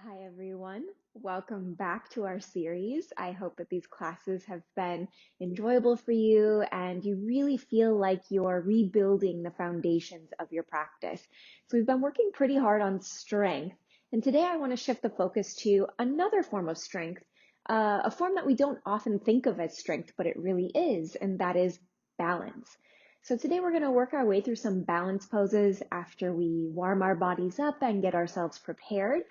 Hi, everyone. Welcome back to our series. I hope that these classes have been enjoyable for you and you really feel like you're rebuilding the foundations of your practice. So we've been working pretty hard on strength, and today I want to shift the focus to another form of strength, a form that we don't often think of as strength, but it really is, and that is balance. So today we're going to work our way through some balance poses after we warm our bodies up and get ourselves prepared.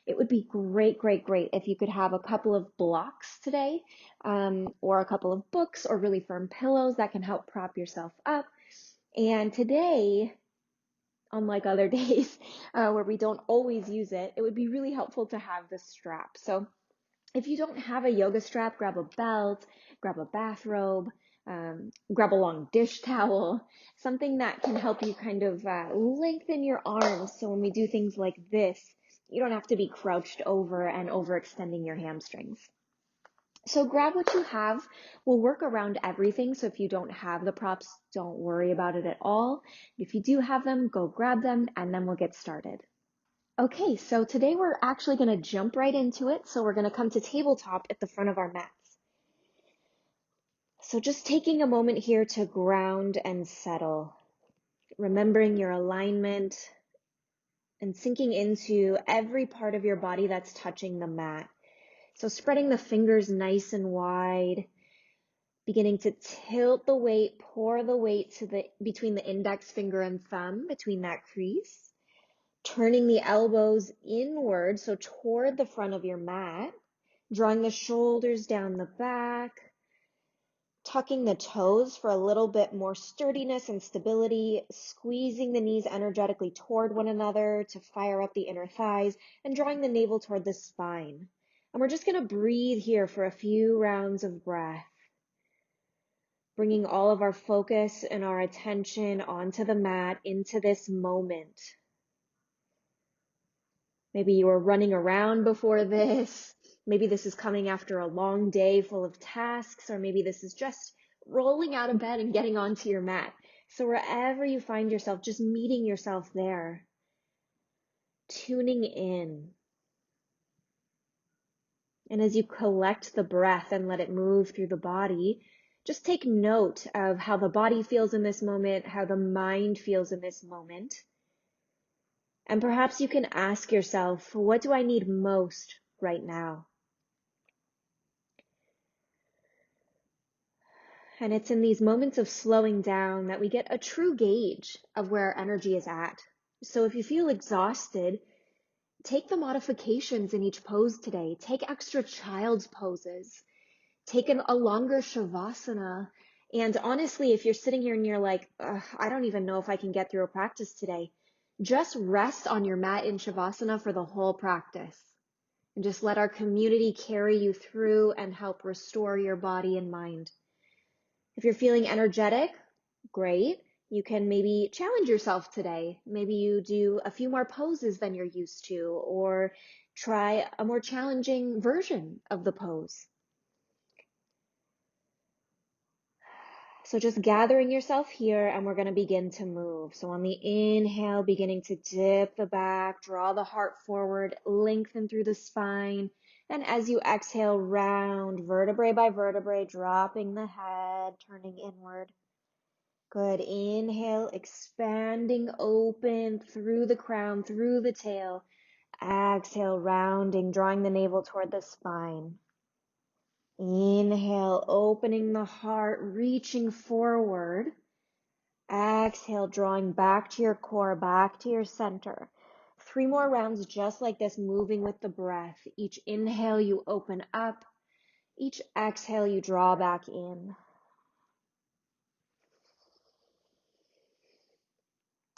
It would be great, great, great if you could have a couple of blocks today, or a couple of books or really firm pillows that can help prop yourself up. And today, unlike other days where we don't always use it, it would be really helpful to have the strap. So if you don't have a yoga strap, grab a belt, grab a bathrobe, grab a long dish towel, something that can help you kind of lengthen your arms. So when we do things like this, you don't have to be crouched over and overextending your hamstrings. So grab what you have. We'll work around everything. So if you don't have the props, don't worry about it at all. If you do have them, go grab them and then we'll get started. Okay, so today we're actually going to jump right into it. So we're going to come to tabletop at the front of our mats. So just taking a moment here to ground and settle, remembering your alignment and sinking into every part of your body that's touching the mat. So spreading the fingers nice and wide, beginning to tilt the weight, pour the weight to between the index finger and thumb, between that crease. Turning the elbows inward, so toward the front of your mat, drawing the shoulders down the back, tucking the toes for a little bit more sturdiness and stability, squeezing the knees energetically toward one another to fire up the inner thighs, and drawing the navel toward the spine. And we're just going to breathe here for a few rounds of breath, bringing all of our focus and our attention onto the mat, into this moment. Maybe you were running around before this. Maybe this is coming after a long day full of tasks, or maybe this is just rolling out of bed and getting onto your mat. So wherever you find yourself, just meeting yourself there, tuning in. And as you collect the breath and let it move through the body, just take note of how the body feels in this moment, how the mind feels in this moment. And perhaps you can ask yourself, what do I need most right now? And it's in these moments of slowing down that we get a true gauge of where our energy is at. So if you feel exhausted, take the modifications in each pose today. Take extra child's poses. Take a longer shavasana. And honestly, if you're sitting here and you're like, I don't even know if I can get through a practice today, just rest on your mat in shavasana for the whole practice. And just let our community carry you through and help restore your body and mind. If you're feeling energetic, great. You can maybe challenge yourself today. Maybe you do a few more poses than you're used to, or try a more challenging version of the pose. So just gathering yourself here, and we're going to begin to move. So on the inhale, beginning to dip the back, draw the heart forward, lengthen through the spine. And as you exhale, round vertebrae by vertebrae, dropping the head, turning inward. Good. Inhale, expanding open through the crown, through the tail. Exhale, rounding, drawing the navel toward the spine. Inhale, opening the heart, reaching forward. Exhale, drawing back to your core, back to your center. 3 more rounds just like this, moving with the breath. Each inhale, you open up. Each exhale, you draw back in.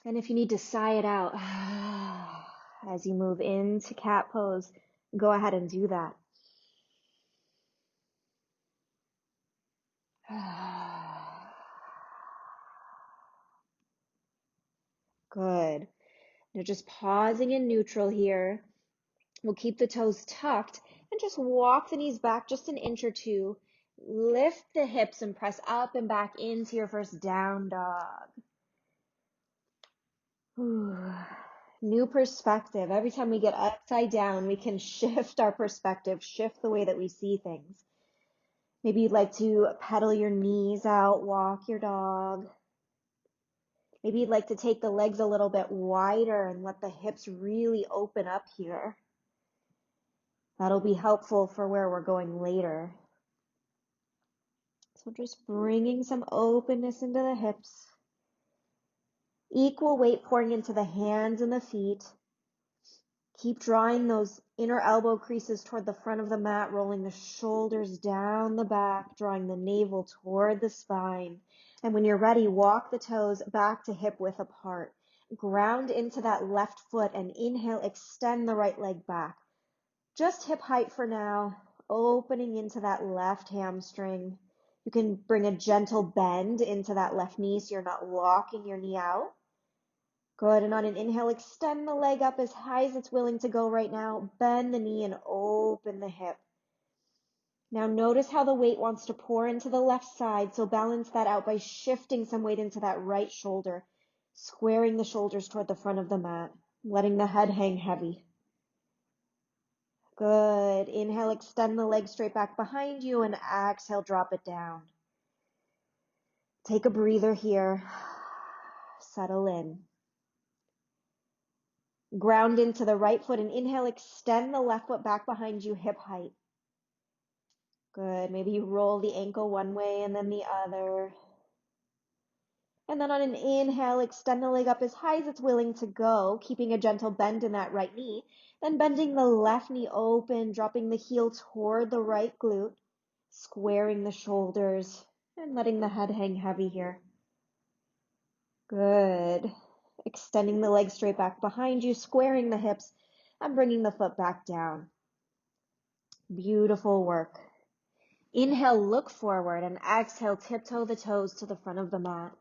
And if you need to sigh it out as you move into cat pose, go ahead and do that. Good. Now just pausing in neutral here. We'll keep the toes tucked and just walk the knees back just an inch or two. Lift the hips and press up and back into your first down dog. New perspective. Every time we get upside down, we can shift our perspective, shift the way that we see things. Maybe you'd like to pedal your knees out, walk your dog. Maybe you'd like to take the legs a little bit wider and let the hips really open up here. That'll be helpful for where we're going later. So just bringing some openness into the hips. Equal weight pouring into the hands and the feet. Keep drawing those inner elbow creases toward the front of the mat, rolling the shoulders down the back, drawing the navel toward the spine. And when you're ready, walk the toes back to hip width apart. Ground into that left foot and inhale, extend the right leg back. Just hip height for now, opening into that left hamstring. You can bring a gentle bend into that left knee so you're not locking your knee out. Good, and on an inhale, extend the leg up as high as it's willing to go right now. Bend the knee and open the hip. Now notice how the weight wants to pour into the left side, so balance that out by shifting some weight into that right shoulder, squaring the shoulders toward the front of the mat, letting the head hang heavy. Good. Inhale, extend the leg straight back behind you, and exhale, drop it down. Take a breather here. Settle in. Ground into the right foot and inhale, extend the left foot back behind you, hip height. Good. Maybe you roll the ankle one way and then the other. And then on an inhale, extend the leg up as high as it's willing to go, keeping a gentle bend in that right knee. Then bending the left knee open, dropping the heel toward the right glute, squaring the shoulders, and letting the head hang heavy here. Good. Extending the leg straight back behind you, squaring the hips, and bringing the foot back down. Beautiful work. Inhale, look forward, and exhale, tiptoe the toes to the front of the mat.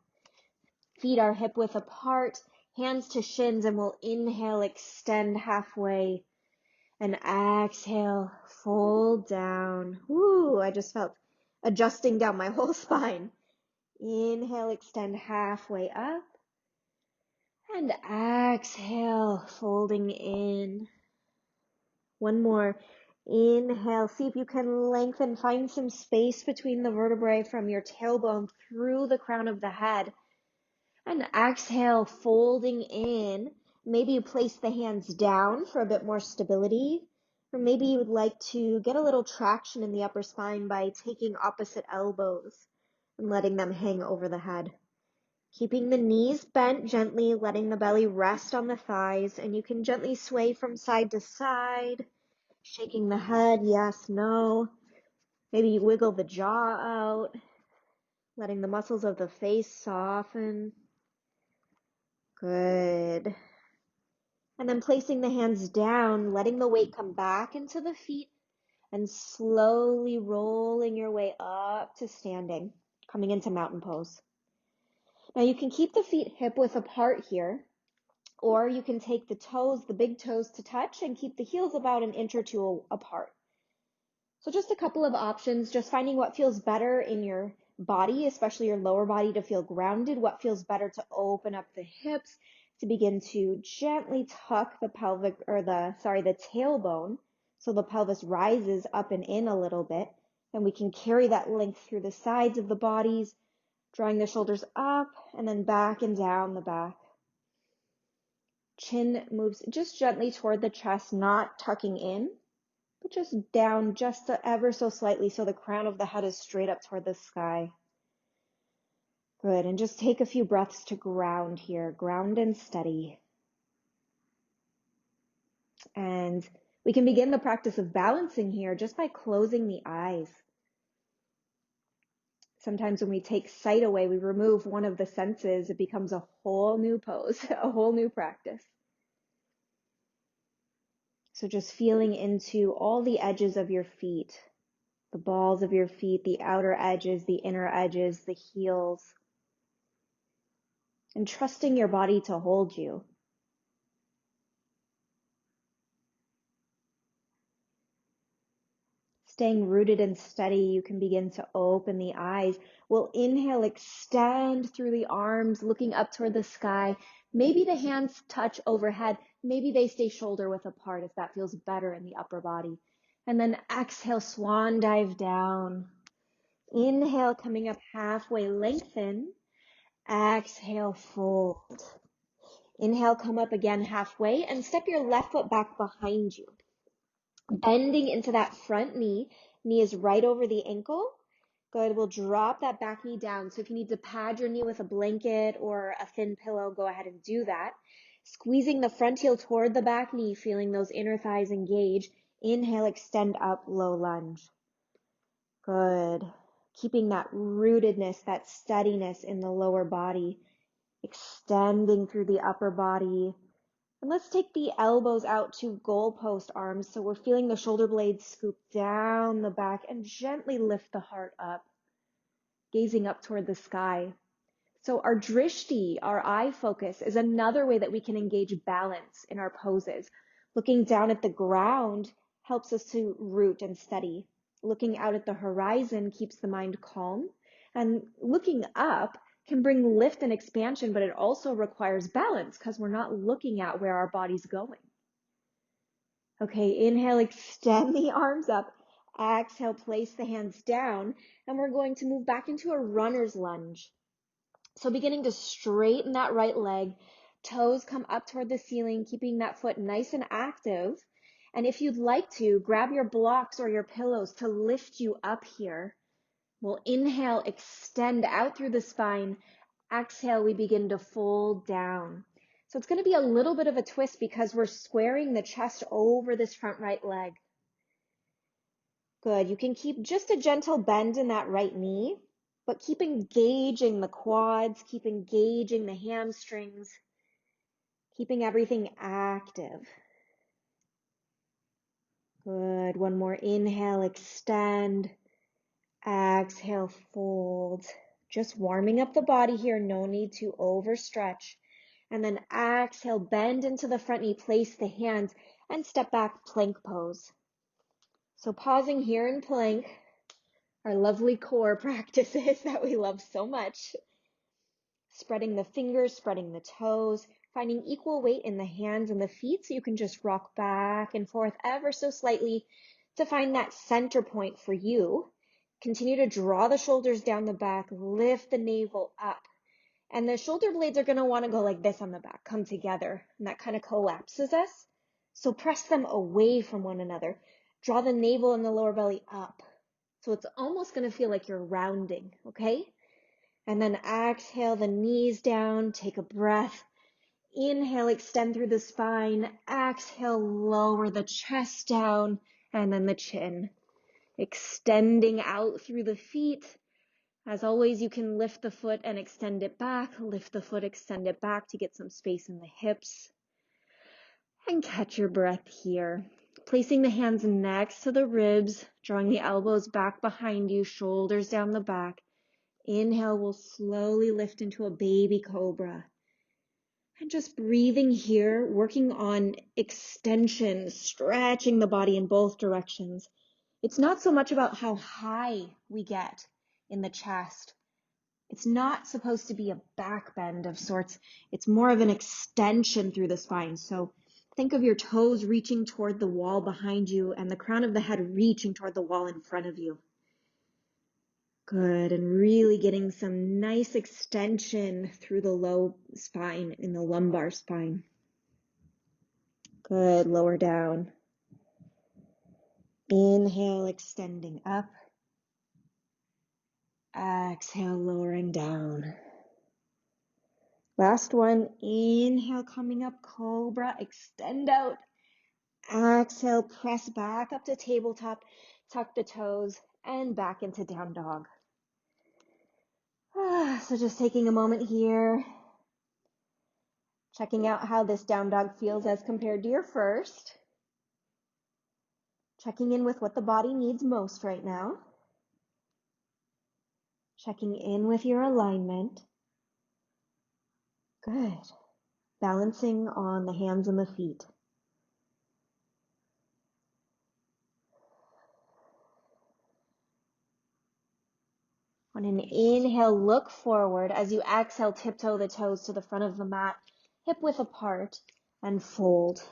Feet are hip width apart, hands to shins, and we'll inhale, extend halfway, and exhale, fold down. Woo, I just felt adjusting down my whole spine. Inhale, extend halfway up, and exhale, folding in. One more. Inhale, see if you can lengthen, find some space between the vertebrae from your tailbone through the crown of the head. And exhale, folding in. Maybe you place the hands down for a bit more stability. Or maybe you would like to get a little traction in the upper spine by taking opposite elbows and letting them hang over the head. Keeping the knees bent gently, letting the belly rest on the thighs, and you can gently sway from side to side, shaking the head, yes, no. Maybe you wiggle the jaw out, letting the muscles of the face soften. Good. And then placing the hands down, letting the weight come back into the feet, and slowly rolling your way up to standing, coming into mountain pose. Now you can keep the feet hip width apart here, or you can take the toes, the big toes to touch, and keep the heels about an inch or two apart. So just a couple of options, just finding what feels better in your body, especially your lower body, to feel grounded, what feels better to open up the hips, to begin to gently tuck the the tailbone, so the pelvis rises up and in a little bit, and we can carry that length through the sides of the bodies, drawing the shoulders up and then back and down the back. Chin moves just gently toward the chest, not tucking in, but just down just ever so slightly so the crown of the head is straight up toward the sky. Good, and just take a few breaths to ground here, ground and steady. And we can begin the practice of balancing here just by closing the eyes. Sometimes when we take sight away, we remove one of the senses, it becomes a whole new pose, a whole new practice. So just feeling into all the edges of your feet, the balls of your feet, the outer edges, the inner edges, the heels, and trusting your body to hold you. Staying rooted and steady, you can begin to open the eyes. We'll inhale, extend through the arms, looking up toward the sky. Maybe the hands touch overhead. Maybe they stay shoulder width apart if that feels better in the upper body. And then exhale, swan dive down. Inhale, coming up halfway, lengthen. Exhale, fold. Inhale, come up again halfway and step your left foot back behind you. Bending into that front knee. Knee is right over the ankle. Good. We'll drop that back knee down. So if you need to pad your knee with a blanket or a thin pillow, go ahead and do that. Squeezing the front heel toward the back knee, feeling those inner thighs engage. Inhale, extend up, low lunge. Good. Keeping that rootedness, that steadiness in the lower body, extending through the upper body. And let's take the elbows out to goalpost arms. So we're feeling the shoulder blades scoop down the back and gently lift the heart up, gazing up toward the sky. So our drishti, our eye focus, is another way that we can engage balance in our poses. Looking down at the ground helps us to root and steady. Looking out at the horizon keeps the mind calm. And looking up can bring lift and expansion, but it also requires balance because we're not looking at where our body's going. Okay, inhale, extend the arms up. Exhale, place the hands down. And we're going to move back into a runner's lunge. So beginning to straighten that right leg, toes come up toward the ceiling, keeping that foot nice and active. And if you'd like to, grab your blocks or your pillows to lift you up here. We'll inhale, extend out through the spine. Exhale, we begin to fold down. So it's going to be a little bit of a twist because we're squaring the chest over this front right leg. Good. You can keep just a gentle bend in that right knee, but keep engaging the quads, keep engaging the hamstrings, keeping everything active. Good. One more inhale, extend. Exhale, fold. Just warming up the body here. No need to overstretch. And then exhale, bend into the front knee, place the hands, and step back, plank pose. So pausing here in plank, our lovely core practices that we love so much. Spreading the fingers, spreading the toes, finding equal weight in the hands and the feet so you can just rock back and forth ever so slightly to find that center point for you. Continue to draw the shoulders down the back, lift the navel up. And the shoulder blades are going to want to go like this on the back, come together, and that kind of collapses us. So press them away from one another. Draw the navel and the lower belly up. So it's almost going to feel like you're rounding, okay? And then exhale the knees down, take a breath. Inhale, extend through the spine. Exhale, lower the chest down, and then the chin. Extending out through the feet. As always, you can lift the foot and extend it back. Lift the foot, extend it back to get some space in the hips. And catch your breath here. Placing the hands next to the ribs, drawing the elbows back behind you, shoulders down the back. Inhale, we'll slowly lift into a baby cobra. And just breathing here, working on extension, stretching the body in both directions. It's not so much about how high we get in the chest. It's not supposed to be a back bend of sorts. It's more of an extension through the spine. So think of your toes reaching toward the wall behind you and the crown of the head reaching toward the wall in front of you. Good. And really getting some nice extension through the low spine in the lumbar spine. Good. Lower down. Inhale, extending up. Exhale, lowering down. Last one. Inhale, coming up, cobra. Extend out. Exhale, press back up to tabletop. Tuck the toes and back into down dog. So just taking a moment here. Checking out how this down dog feels as compared to your first. Checking in with what the body needs most right now. Checking in with your alignment. Good. Balancing on the hands and the feet. On an inhale, look forward. As you exhale, tiptoe the toes to the front of the mat, hip width apart. and fold.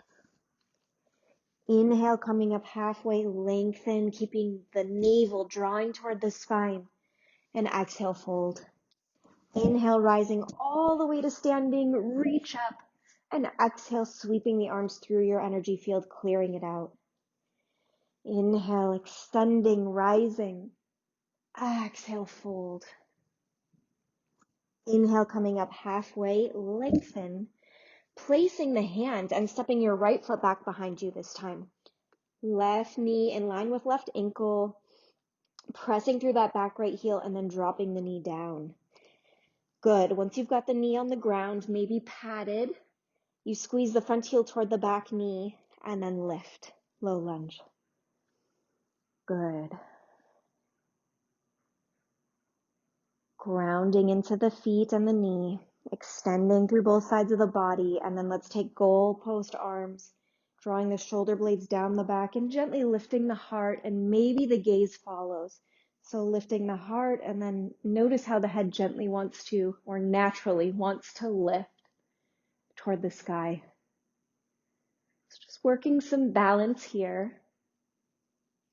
Inhale, coming up halfway, lengthen, keeping the navel drawing toward the spine, and exhale, fold. Inhale, rising all the way to standing, reach up, and exhale, sweeping the arms through your energy field, clearing it out. Inhale, extending, rising. Exhale, fold. Inhale, coming up halfway, lengthen, placing the hand and stepping your right foot back behind you this time. Left knee in line with left ankle, pressing through that back right heel and then dropping the knee down. Good. Once you've got the knee on the ground, maybe padded, you squeeze the front heel toward the back knee and then lift. Low lunge. Good. Grounding into the feet and the knee, extending through both sides of the body, and then let's take goalpost arms, drawing the shoulder blades down the back and gently lifting the heart, and maybe the gaze follows. So lifting the heart, and then notice how the head gently wants to, or naturally wants to lift toward the sky. So just working some balance here.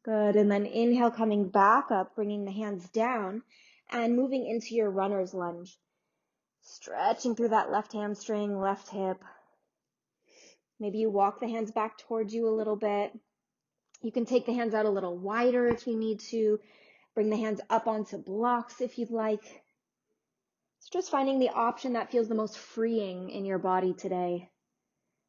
Good, and then inhale, coming back up, bringing the hands down and moving into your runner's lunge. Stretching through that left hamstring, left hip. Maybe you walk the hands back towards you a little bit. You can take the hands out a little wider if you need to. Bring the hands up onto blocks if you'd like. It's just finding the option that feels the most freeing in your body today.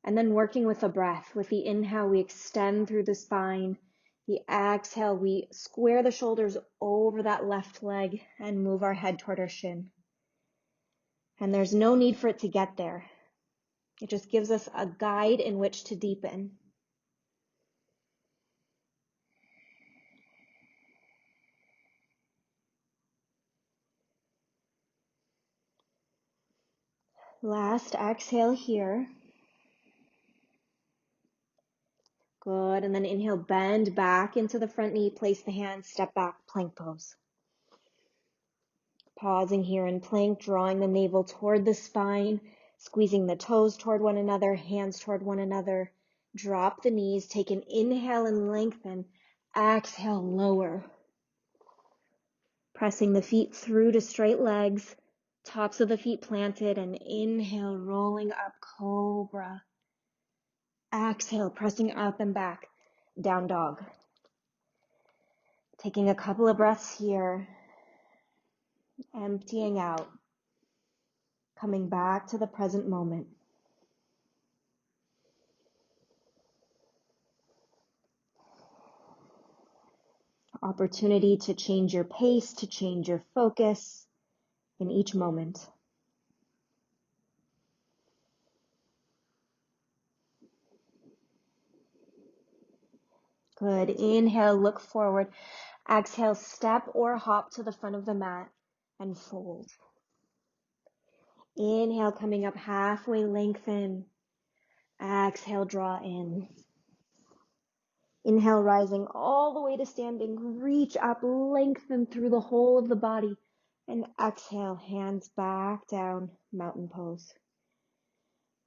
And then working with the breath. With the inhale, we extend through the spine. The exhale, we square the shoulders over that left leg and move our head toward our shin. And there's no need for it to get there. It just gives us a guide in which to deepen. Last exhale here. Good. And then inhale, bend back into the front knee, place the hands, step back, plank pose. Pausing here in plank, drawing the navel toward the spine, squeezing the toes toward one another, hands toward one another. Drop the knees, take an inhale and lengthen. Exhale, lower. Pressing the feet through to straight legs, tops of the feet planted, and inhale, rolling up, cobra. Exhale, pressing up and back, down dog. Taking a couple of breaths here, emptying out, coming back to the present moment. Opportunity to change your pace, to change your focus in each moment. Good. Inhale, look forward. Exhale, step or hop to the front of the mat and fold. Inhale, coming up halfway, lengthen. Exhale, draw in. Inhale, rising all the way to standing. Reach up, lengthen through the whole of the body. And exhale, hands back down, mountain pose.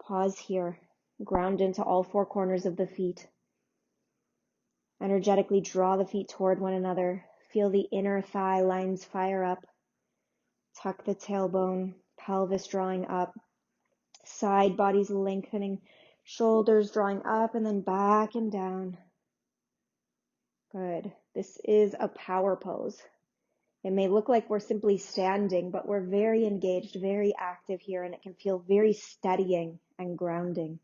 Pause here. Ground into all four corners of the feet. Energetically draw the feet toward one another. Feel the inner thigh lines fire up. Tuck the tailbone, pelvis drawing up. Side bodies lengthening. Shoulders drawing up and then back and down. Good. This is a power pose. It may look like we're simply standing, but we're very engaged, very active here, and it can feel very steadying and grounding.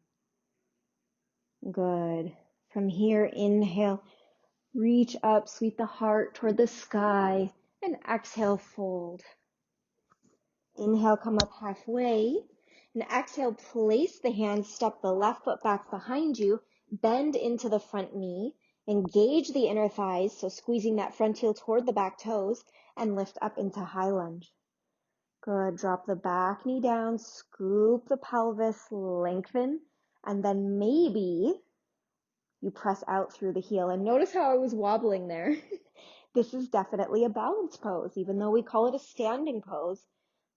Good. From here, inhale, reach up, sweep the heart toward the sky, and exhale, fold. Inhale, come up halfway, and exhale, place the hands, step the left foot back behind you, bend into the front knee, engage the inner thighs, so squeezing that front heel toward the back toes, and lift up into high lunge. Good. Drop the back knee down, scoop the pelvis, lengthen, and then maybe you press out through the heel. And notice how I was wobbling there. This is definitely a balance pose. Even though we call it a standing pose,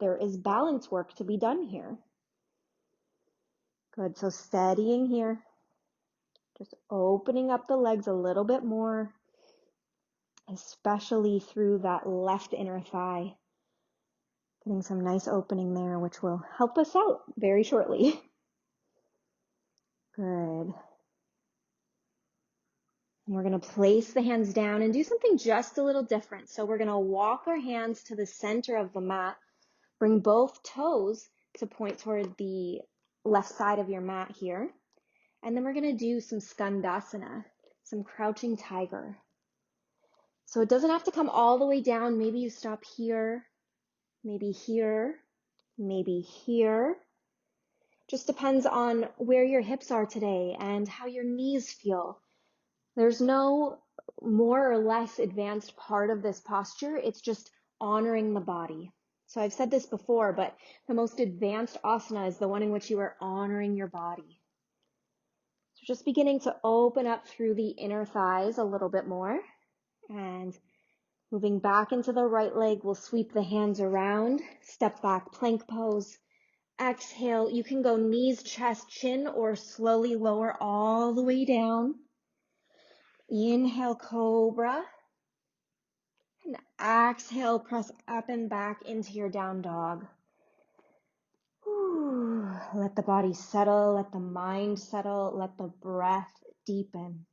there is balance work to be done here. Good, so steadying here. Just opening up the legs a little bit more, especially through that left inner thigh. Getting some nice opening there, which will help us out very shortly. Good. And we're going to place the hands down and do something just a little different. So we're going to walk our hands to the center of the mat. Bring both toes to point toward the left side of your mat here. And then we're going to do some skandasana, some crouching tiger. So it doesn't have to come all the way down. Maybe you stop here, maybe here, maybe here. Just depends on where your hips are today and how your knees feel. There's no more or less advanced part of this posture. It's just honoring the body. So I've said this before, but the most advanced asana is the one in which you are honoring your body. So just beginning to open up through the inner thighs a little bit more. And moving back into the right leg, we'll sweep the hands around, step back, plank pose. Exhale, you can go knees, chest, chin, or slowly lower all the way down. Inhale, cobra. And exhale, press up and back into your down dog. Ooh, let the body settle, let the mind settle, let the breath deepen.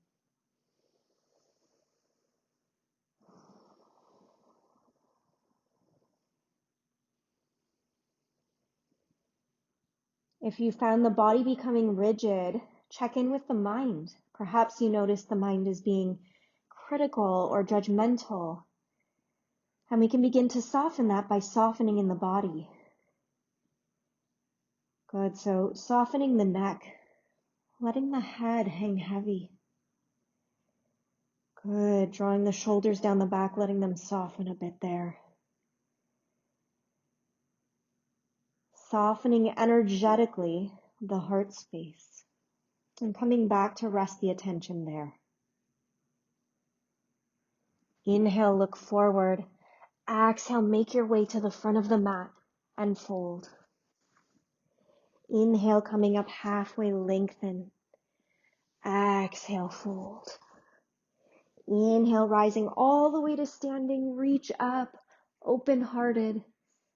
If you found the body becoming rigid, check in with the mind. Perhaps you notice the mind is being critical or judgmental. And we can begin to soften that by softening in the body. Good, so softening the neck, letting the head hang heavy. Good, drawing the shoulders down the back, letting them soften a bit there. Softening energetically the heart space and coming back to rest the attention there. Inhale, look forward. Exhale, make your way to the front of the mat and fold. Inhale, coming up halfway, lengthen. Exhale, fold. Inhale, rising all the way to standing, reach up, open-hearted.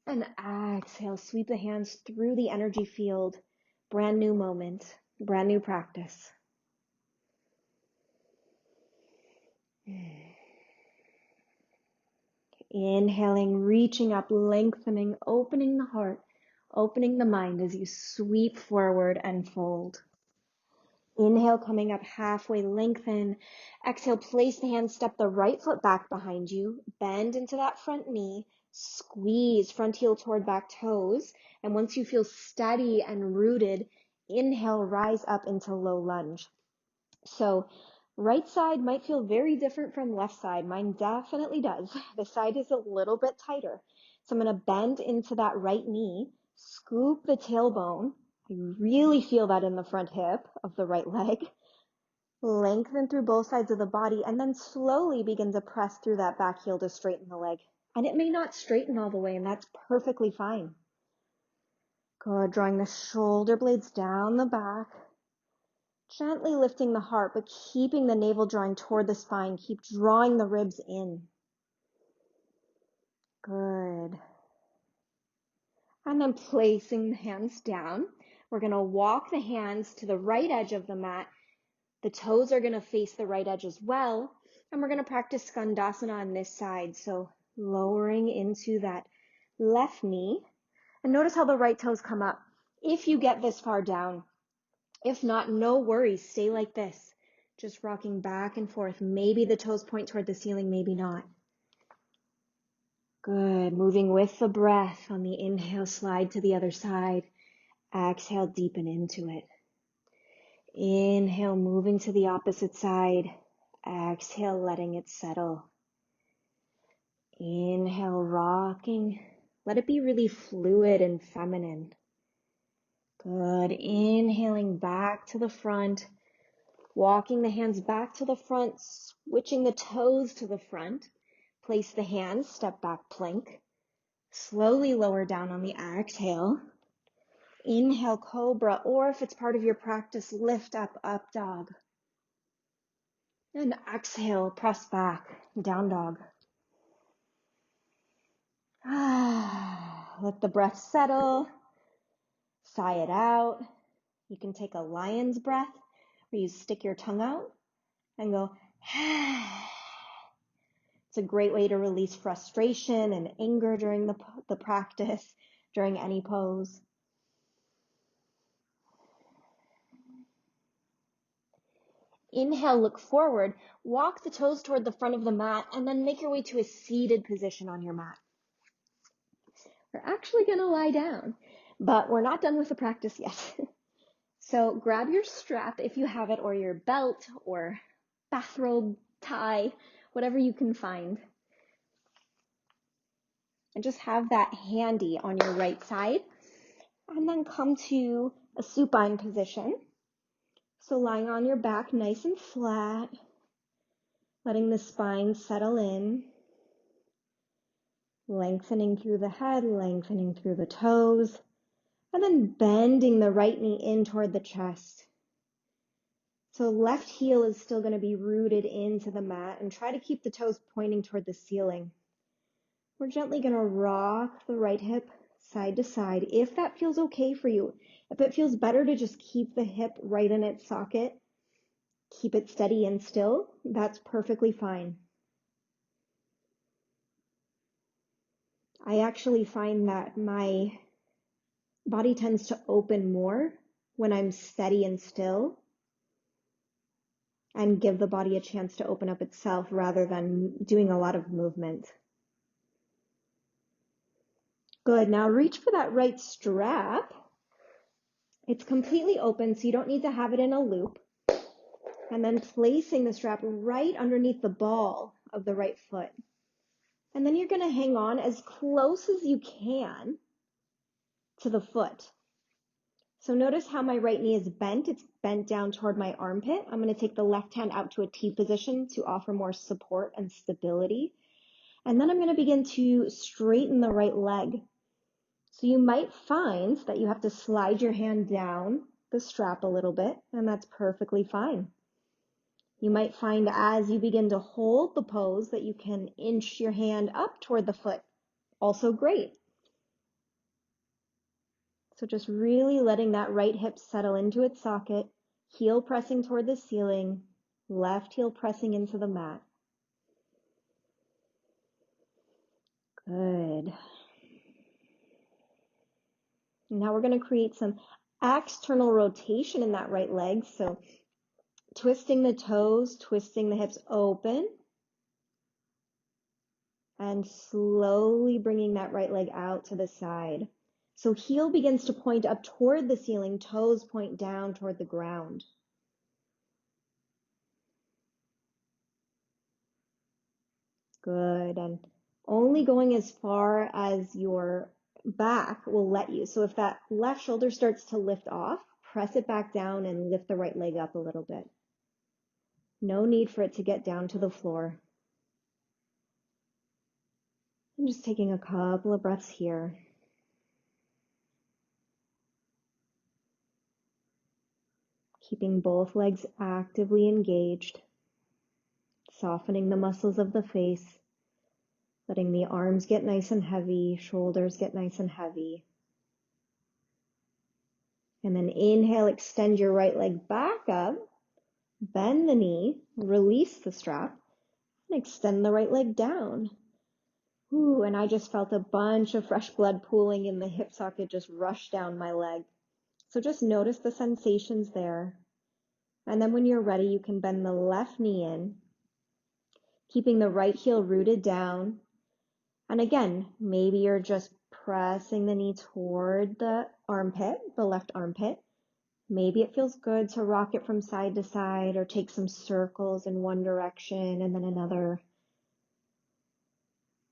And exhale, sweep the hands through the energy field. Brand new moment, brand new practice. Inhaling, reaching up, lengthening, opening the heart, opening the mind as you sweep forward and fold. Inhale, coming up halfway, lengthen. Exhale, place the hands, step the right foot back behind you, bend into that front knee, squeeze front heel toward back toes. And once you feel steady and rooted, inhale, rise up into low lunge. So right side might feel very different from left side. Mine definitely does. The side is a little bit tighter. So I'm going to bend into that right knee, scoop the tailbone. I really feel that in the front hip of the right leg. Lengthen through both sides of the body and then slowly begin to press through that back heel to straighten the leg. And it may not straighten all the way, and that's perfectly fine. Good, drawing the shoulder blades down the back. Gently lifting the heart, but keeping the navel drawing toward the spine. Keep drawing the ribs in. Good. And then placing the hands down. We're going to walk the hands to the right edge of the mat. The toes are going to face the right edge as well. And we're going to practice skandasana on this side. So lowering into that left knee. And notice how the right toes come up. If you get this far down, if not, no worries. Stay like this. Just rocking back and forth. Maybe the toes point toward the ceiling, maybe not. Good. Moving with the breath. On the inhale, slide to the other side. Exhale, deepen into it. Inhale, moving to the opposite side. Exhale, letting it settle. Inhale, rocking. Let it be really fluid and feminine. Good. Inhaling back to the front. Walking the hands back to the front, switching the toes to the front. Place the hands, step back plank. Slowly lower down on the exhale. Inhale, cobra, or if it's part of your practice, lift up, up dog. And exhale, press back, down dog. Let the breath settle. Sigh it out. You can take a lion's breath where you stick your tongue out and go, It's a great way to release frustration and anger during the practice, during any pose. Inhale, look forward, walk the toes toward the front of the mat, and then make your way to a seated position on your mat. We're actually going to lie down, but we're not done with the practice yet. So grab your strap if you have it, or your belt or bathrobe, tie, whatever you can find. And just have that handy on your right side. And then come to a supine position. So lying on your back nice and flat, letting the spine settle in, lengthening through the head, lengthening through the toes, and then bending the right knee in toward the chest. So left heel is still going to be rooted into the mat, and try to keep the toes pointing toward the ceiling. We're gently going to rock the right hip side to side if that feels okay for you. If it feels better to just keep the hip right in its socket, keep it steady and still, that's perfectly fine. I actually find that my body tends to open more when I'm steady and still, and give the body a chance to open up itself rather than doing a lot of movement. Good. Now reach for that right strap. It's completely open, so you don't need to have it in a loop. And then placing the strap right underneath the ball of the right foot. And then you're going to hang on as close as you can to the foot. So notice how my right knee is bent. It's bent down toward my armpit. I'm going to take the left hand out to a T position to offer more support and stability. And then I'm going to begin to straighten the right leg. So you might find that you have to slide your hand down the strap a little bit, and that's perfectly fine. You might find as you begin to hold the pose that you can inch your hand up toward the foot. Also great. So just really letting that right hip settle into its socket, heel pressing toward the ceiling, left heel pressing into the mat. Good. Now we're going to create some external rotation in that right leg. So twisting the toes, twisting the hips open, and slowly bringing that right leg out to the side. So heel begins to point up toward the ceiling, toes point down toward the ground. Good. And only going as far as your back will let you. So if that left shoulder starts to lift off, press it back down and lift the right leg up a little bit. No need for it to get down to the floor. I'm just taking a couple of breaths here. Keeping both legs actively engaged, softening the muscles of the face, letting the arms get nice and heavy, shoulders get nice and heavy. And then inhale, extend your right leg back up, bend the knee, release the strap, and extend the right leg down. Ooh, and I just felt a bunch of fresh blood pooling in the hip socket just rush down my leg. So just notice the sensations there. And then when you're ready, you can bend the left knee in, keeping the right heel rooted down. And again, maybe you're just pressing the knee toward the armpit, the left armpit. Maybe it feels good to rock it from side to side or take some circles in one direction and then another.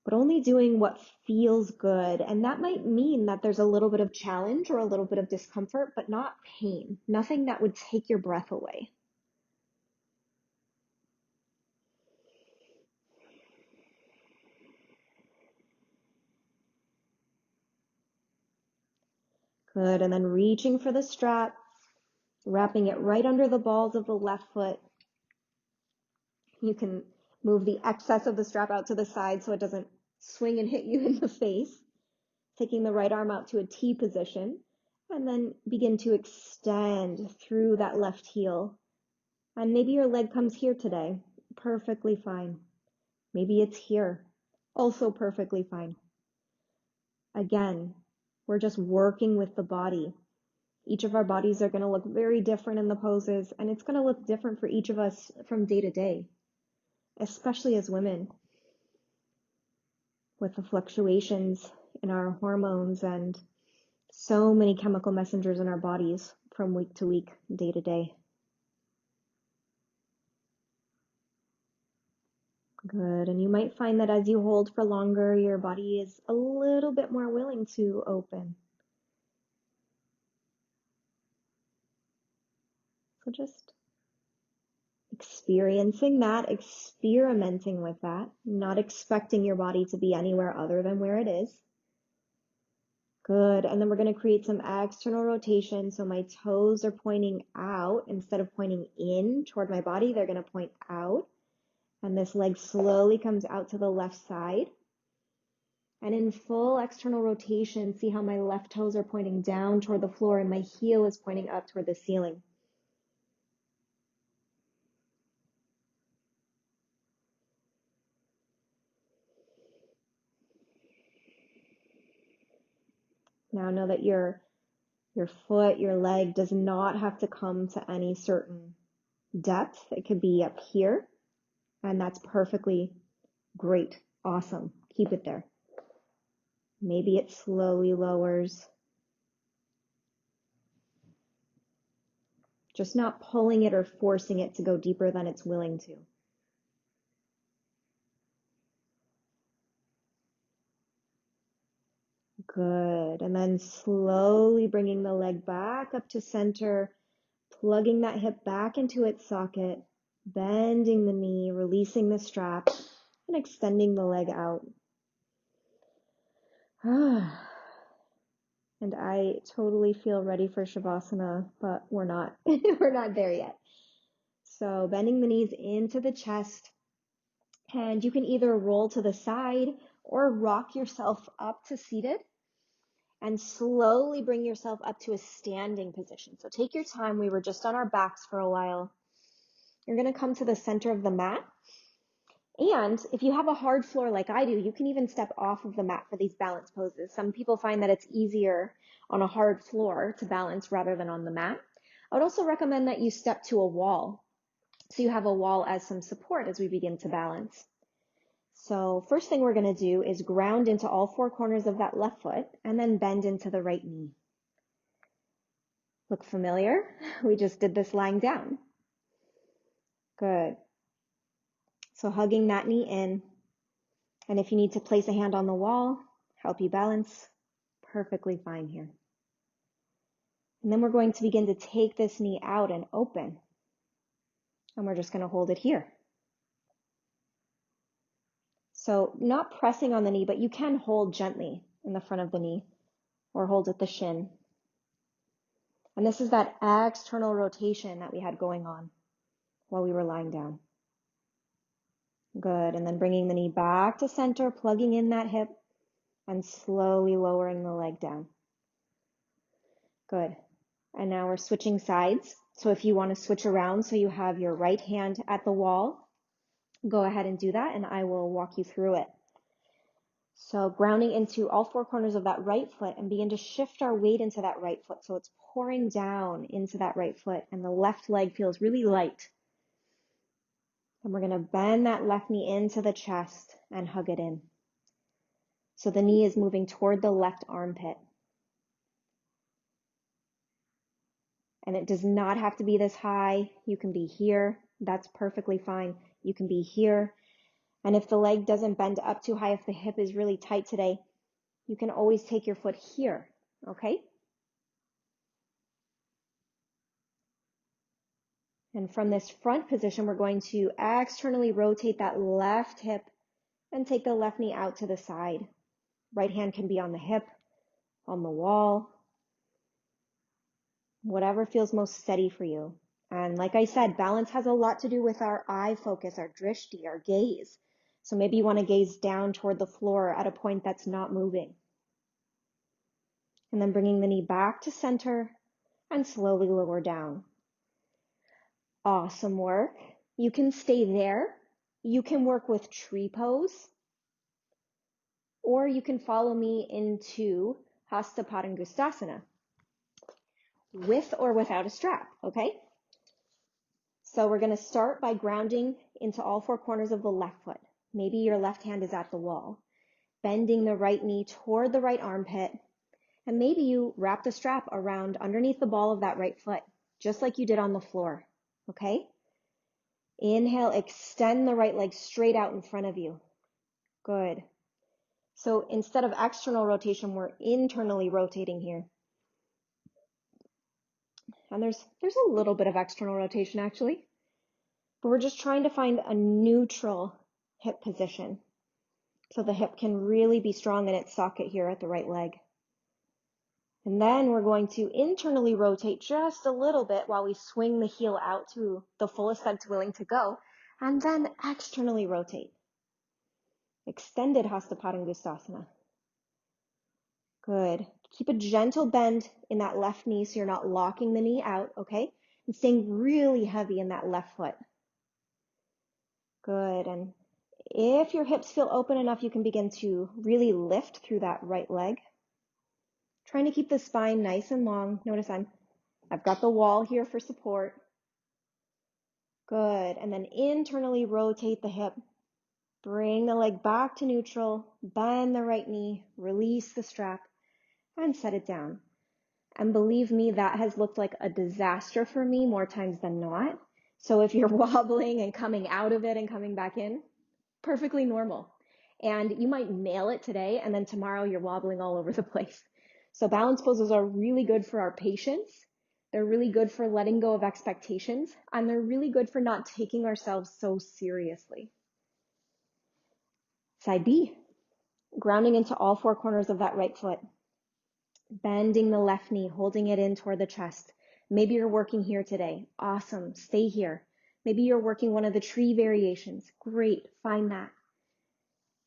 But only doing what feels good. And that might mean that there's a little bit of challenge or a little bit of discomfort, but not pain. Nothing that would take your breath away. Good, and then reaching for the strap, wrapping it right under the balls of the left foot. You can move the excess of the strap out to the side so it doesn't swing and hit you in the face. Taking the right arm out to a T position, and then begin to extend through that left heel. And maybe your leg comes here today. Perfectly fine. Maybe it's here. Also perfectly fine. Again, we're just working with the body. Each of our bodies are going to look very different in the poses, and it's going to look different for each of us from day to day, especially as women, with the fluctuations in our hormones and so many chemical messengers in our bodies from week to week, day to day. Good. And you might find that as you hold for longer, your body is a little bit more willing to open. So just experiencing that, experimenting with that, not expecting your body to be anywhere other than where it is. Good. And then we're going to create some external rotation. So my toes are pointing out instead of pointing in toward my body, they're going to point out. And this leg slowly comes out to the left side. And in full external rotation, see how my left toes are pointing down toward the floor and my heel is pointing up toward the ceiling. Now know that your foot, your leg does not have to come to any certain depth. It could be up here, and that's perfectly great. Awesome. Keep it there. Maybe it slowly lowers. Just not pulling it or forcing it to go deeper than it's willing to. Good. And then slowly bringing the leg back up to center, plugging that hip back into its socket, bending the knee, releasing the strap, and extending the leg out. And I totally feel ready for Shavasana, but we're not. We're not there yet. So bending the knees into the chest, and you can either roll to the side or rock yourself up to seated and slowly bring yourself up to a standing position. So take your time. We were just on our backs for a while. You're going to come to the center of the mat. And if you have a hard floor like I do, you can even step off of the mat for these balance poses. Some people find that it's easier on a hard floor to balance rather than on the mat. I would also recommend that you step to a wall, so you have a wall as some support as we begin to balance. So first thing we're going to do is ground into all four corners of that left foot and then bend into the right knee. Look familiar? We just did this lying down. Good. So hugging that knee in. And if you need to place a hand on the wall, help you balance, perfectly fine here. And then we're going to begin to take this knee out and open. And we're just going to hold it here. So not pressing on the knee, but you can hold gently in the front of the knee or hold at the shin. And this is that external rotation that we had going on while we were lying down. Good. And then bringing the knee back to center, plugging in that hip and slowly lowering the leg down. Good. And now we're switching sides. So if you want to switch around so you have your right hand at the wall, go ahead and do that and I will walk you through it. So grounding into all four corners of that right foot and begin to shift our weight into that right foot. So it's pouring down into that right foot and the left leg feels really light. And we're going to bend that left knee into the chest and hug it in. So the knee is moving toward the left armpit. And it does not have to be this high. You can be here. That's perfectly fine. You can be here. And if the leg doesn't bend up too high, if the hip is really tight today, you can always take your foot here, okay? And from this front position, we're going to externally rotate that left hip and take the left knee out to the side. Right hand can be on the hip, on the wall. whatever feels most steady for you. And like I said, balance has a lot to do with our eye focus, our drishti, our gaze. So maybe you want to gaze down toward the floor at a point that's not moving. And then bringing the knee back to center and slowly lower down. Awesome work. You can stay there. You can work with tree pose, or you can follow me into Hasta Padangustasana with or without a strap, okay? So we're going to start by grounding into all four corners of the left foot. Maybe your left hand is at the wall, bending the right knee toward the right armpit, and maybe you wrap the strap around underneath the ball of that right foot, just like you did on the floor, okay? Inhale, extend the right leg straight out in front of you. Good. So instead of external rotation, we're internally rotating here. And there's a little bit of external rotation actually, but we're just trying to find a neutral hip position so the hip can really be strong in its socket here at the right leg. And then we're going to internally rotate just a little bit while we swing the heel out to the fullest that it's willing to go, and then externally rotate. Extended Hasta Padangustasana. Good. Keep a gentle bend in that left knee so you're not locking the knee out, okay? And staying really heavy in that left foot. Good. And if your hips feel open enough, you can begin to really lift through that right leg. Trying to keep the spine nice and long. Notice I've got the wall here for support. Good. And then internally rotate the hip. Bring the leg back to neutral. Bend the right knee. Release the strap and set it down. And believe me, that has looked like a disaster for me more times than not. So if you're wobbling and coming out of it and coming back in, perfectly normal. And you might nail it today, and then tomorrow you're wobbling all over the place. So balance poses are really good for our patience. They're really good for letting go of expectations, and they're really good for not taking ourselves so seriously. Side B, grounding into all four corners of that right foot. Bending the left knee, holding it in toward the chest. Maybe you're working here today. Awesome. Stay here. Maybe you're working one of the tree variations. Great. Find that.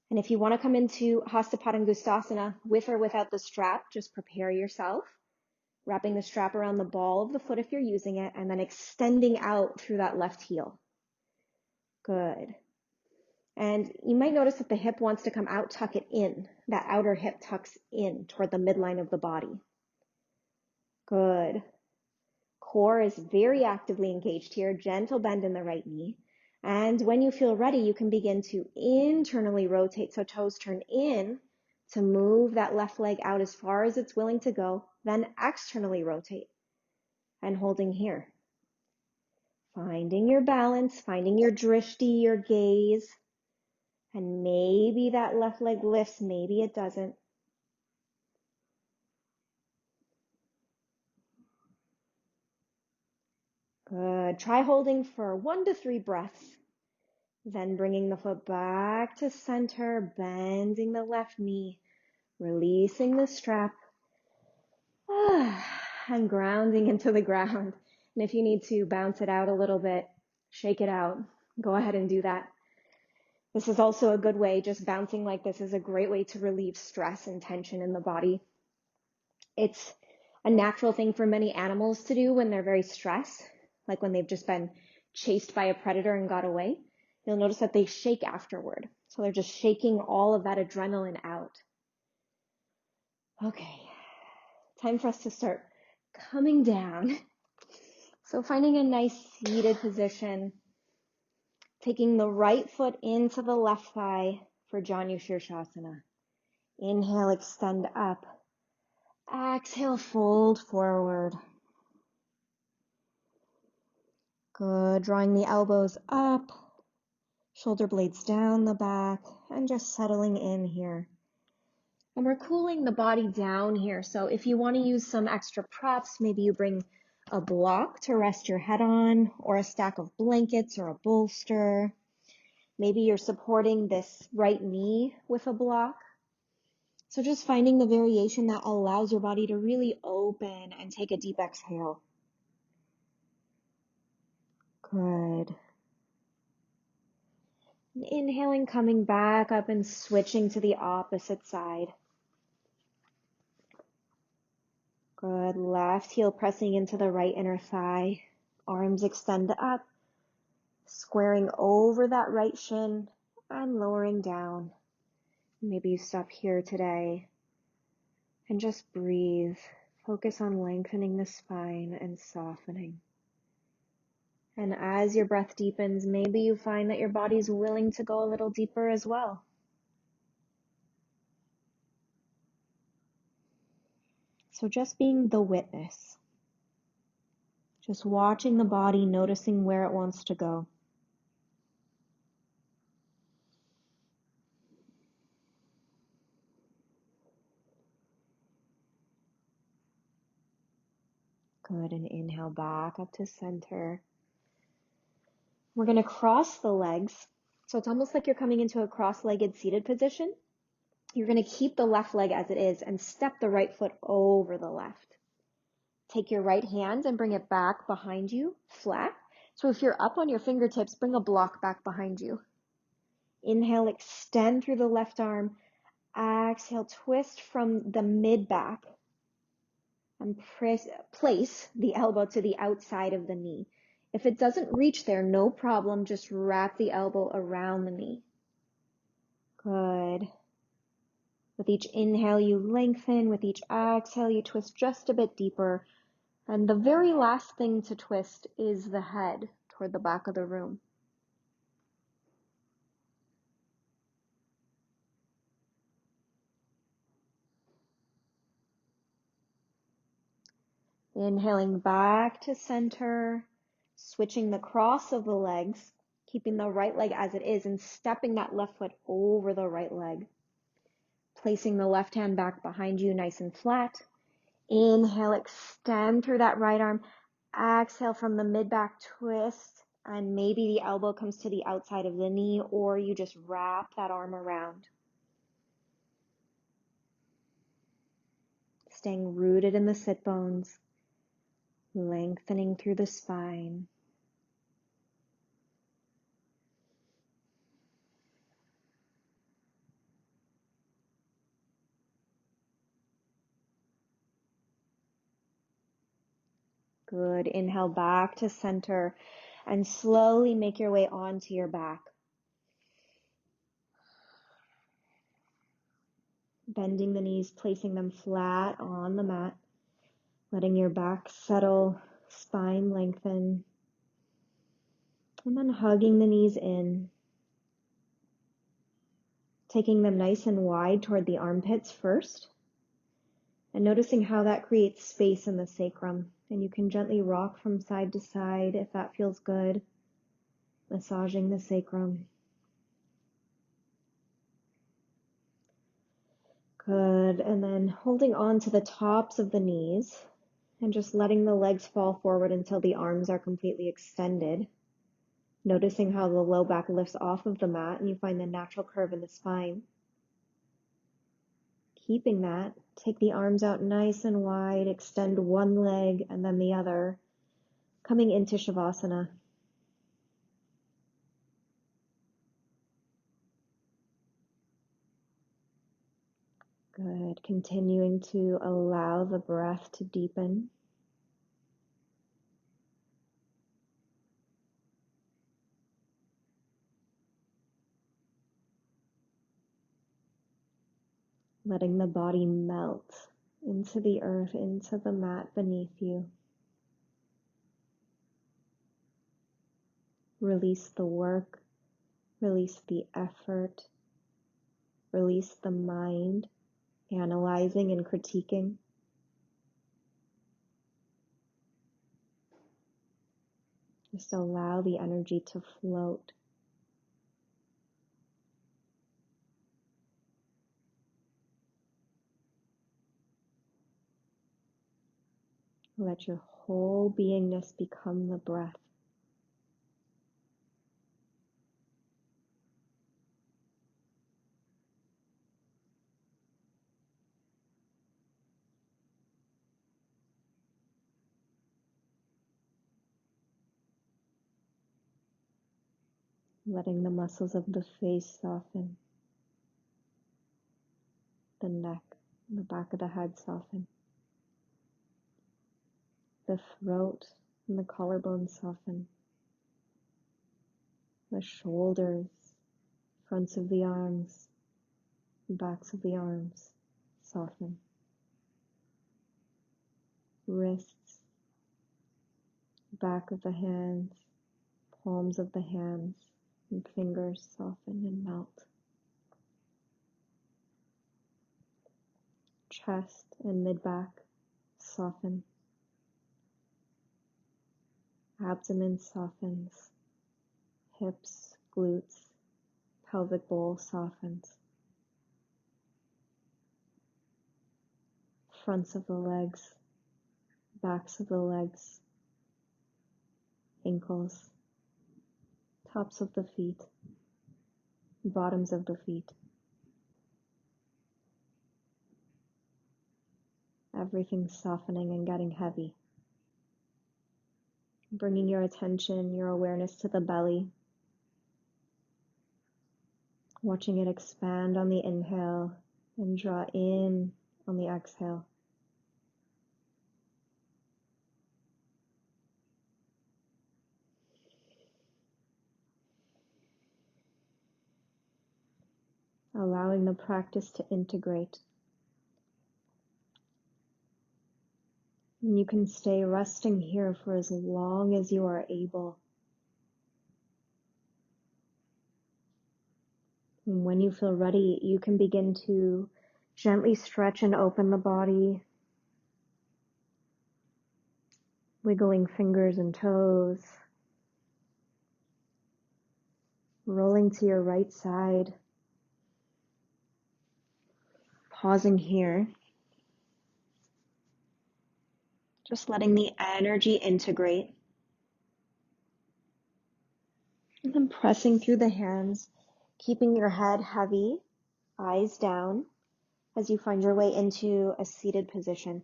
And if you want to come into Hasta Padangustasana with or without the strap, just prepare yourself. Wrapping the strap around the ball of the foot if you're using it, and then extending out through that left heel. Good. And you might notice that the hip wants to come out, tuck it in. That outer hip tucks in toward the midline of the body. Good. Core is very actively engaged here. Gentle bend in the right knee. And when you feel ready, you can begin to internally rotate so toes turn in to move that left leg out as far as it's willing to go. Then externally rotate and holding here. Finding your balance, finding your drishti, your gaze. And maybe that left leg lifts, maybe it doesn't. Good. Try holding for 1 to 3 breaths. Then bringing the foot back to center, bending the left knee, releasing the strap, and grounding into the ground. And if you need to bounce it out a little bit, shake it out, go ahead and do that. This is also a good way, just bouncing like this is a great way to relieve stress and tension in the body. It's a natural thing for many animals to do when they're very stressed, like when they've just been chased by a predator and got away. You'll notice that they shake afterward. So they're just shaking all of that adrenaline out. Okay, time for us to start coming down. So finding a nice seated position, taking the right foot into the left thigh for Janu Shirshasana. Inhale, extend up. Exhale, fold forward. Good, drawing the elbows up, shoulder blades down the back, and just settling in here. And we're cooling the body down here. So if you want to use some extra props, maybe you bring a block to rest your head on, or a stack of blankets or a bolster. Maybe you're supporting this right knee with a block. So just finding the variation that allows your body to really open and take a deep exhale. Good. And inhaling, coming back up and switching to the opposite side. Good. Left heel pressing into the right inner thigh. Arms extend up, squaring over that right shin and lowering down. Maybe you stop here today and just breathe. Focus on lengthening the spine and softening. And as your breath deepens, maybe you find that your body's willing to go a little deeper as well. So just being the witness. Just watching the body, noticing where it wants to go. Good, and inhale back up to center. We're going to cross the legs. So it's almost like you're coming into a cross-legged seated position. You're going to keep the left leg as it is and step the right foot over the left. Take your right hand and bring it back behind you, flat. So if you're up on your fingertips, bring a block back behind you. Inhale, extend through the left arm. Exhale, twist from the mid-back and place the elbow to the outside of the knee. If it doesn't reach there, no problem. Just wrap the elbow around the knee. Good. With each inhale, you lengthen. With each exhale, you twist just a bit deeper. And the very last thing to twist is the head toward the back of the room. Inhaling back to center, switching the cross of the legs, keeping the right leg as it is and stepping that left foot over the right leg. Placing the left hand back behind you nice and flat. Inhale, extend through that right arm. Exhale from the mid-back twist, and maybe the elbow comes to the outside of the knee, or you just wrap that arm around. Staying rooted in the sit bones, lengthening through the spine. Good. Inhale back to center and slowly make your way onto your back. Bending the knees, placing them flat on the mat, letting your back settle, spine lengthen, and then hugging the knees in, taking them nice and wide toward the armpits first, and noticing how that creates space in the sacrum. And you can gently rock from side to side if that feels good, massaging the sacrum. Good, and then holding on to the tops of the knees and just letting the legs fall forward until the arms are completely extended. Noticing how the low back lifts off of the mat and you find the natural curve in the spine. Keeping that, take the arms out nice and wide, extend one leg and then the other, coming into Shavasana. Good, continuing to allow the breath to deepen. Letting the body melt into the earth, into the mat beneath you. Release the work, release the effort, release the mind, analyzing and critiquing. Just allow the energy to float. Let your whole beingness become the breath. letting the muscles of the face soften, the neck, the back of the head soften, the throat and the collarbone soften, the shoulders, fronts of the arms, backs of the arms soften, wrists, back of the hands, palms of the hands, and fingers soften and melt. Chest and mid-back soften. Abdomen softens. Hips, glutes, pelvic bowl softens. Fronts of the legs, backs of the legs, ankles, tops of the feet, bottoms of the feet. Everything softening and getting heavy. Bringing your attention, your awareness to the belly. Watching it expand on the inhale and draw in on the exhale. Allowing the practice to integrate. And you can stay resting here for as long as you are able. And when you feel ready, you can begin to gently stretch and open the body, wiggling fingers and toes, rolling to your right side, pausing here, just letting the energy integrate, and then pressing through the hands, keeping your head heavy, eyes down, as you find your way into a seated position.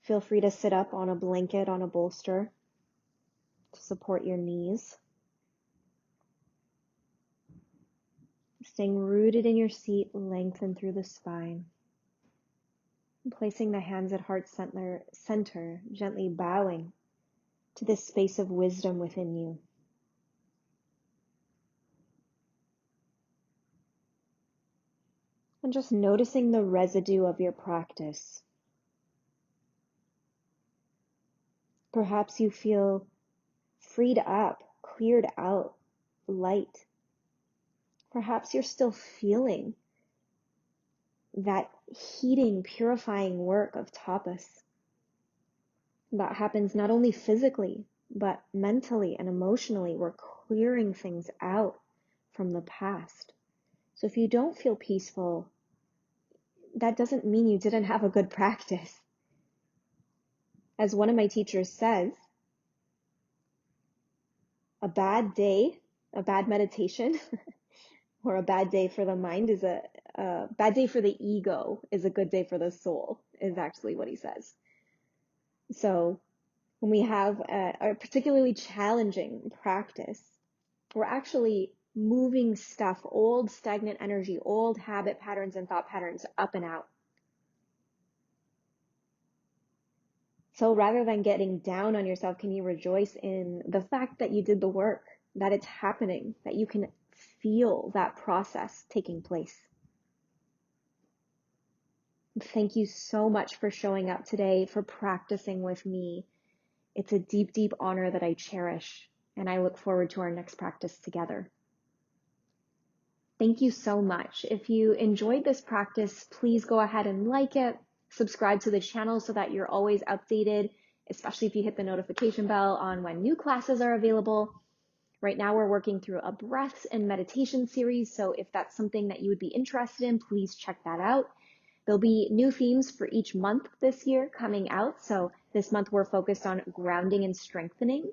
Feel free to sit up on a blanket, on a bolster, to support your knees. Staying rooted in your seat, lengthen through the spine. Placing the hands at heart center, gently bowing to this space of wisdom within you. And just noticing the residue of your practice. Perhaps you feel freed up, cleared out, light. Perhaps you're still feeling that heating, purifying work of tapas. That happens not only physically, but mentally and emotionally. We're clearing things out from the past. So if you don't feel peaceful, that doesn't mean you didn't have a good practice. As one of my teachers says, a bad day, a bad meditation, or a bad day for the mind is a bad day for the ego is a good day for the soul, is actually what he says. So when we have a particularly challenging practice, we're actually moving stuff, old stagnant energy, old habit patterns and thought patterns up and out. So rather than getting down on yourself, can you rejoice in the fact that you did the work, that it's happening, that you can feel that process taking place? Thank you so much for showing up today, for practicing with me. It's a deep, deep honor that I cherish, and I look forward to our next practice together. Thank you so much. If you enjoyed this practice, please go ahead and like it, subscribe to the channel so that you're always updated, especially if you hit the notification bell on when new classes are available. Right now we're working through a breaths and meditation series, so if that's something that you would be interested in, please check that out. There'll be new themes for each month this year coming out. So this month we're focused on grounding and strengthening,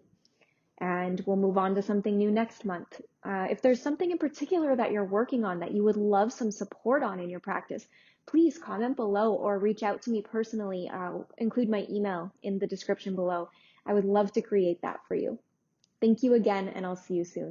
and we'll move on to something new next month. If there's something in particular that you're working on that you would love some support on in your practice, please comment below or reach out to me personally. I'll include my email in the description below. I would love to create that for you. Thank you again, and I'll see you soon.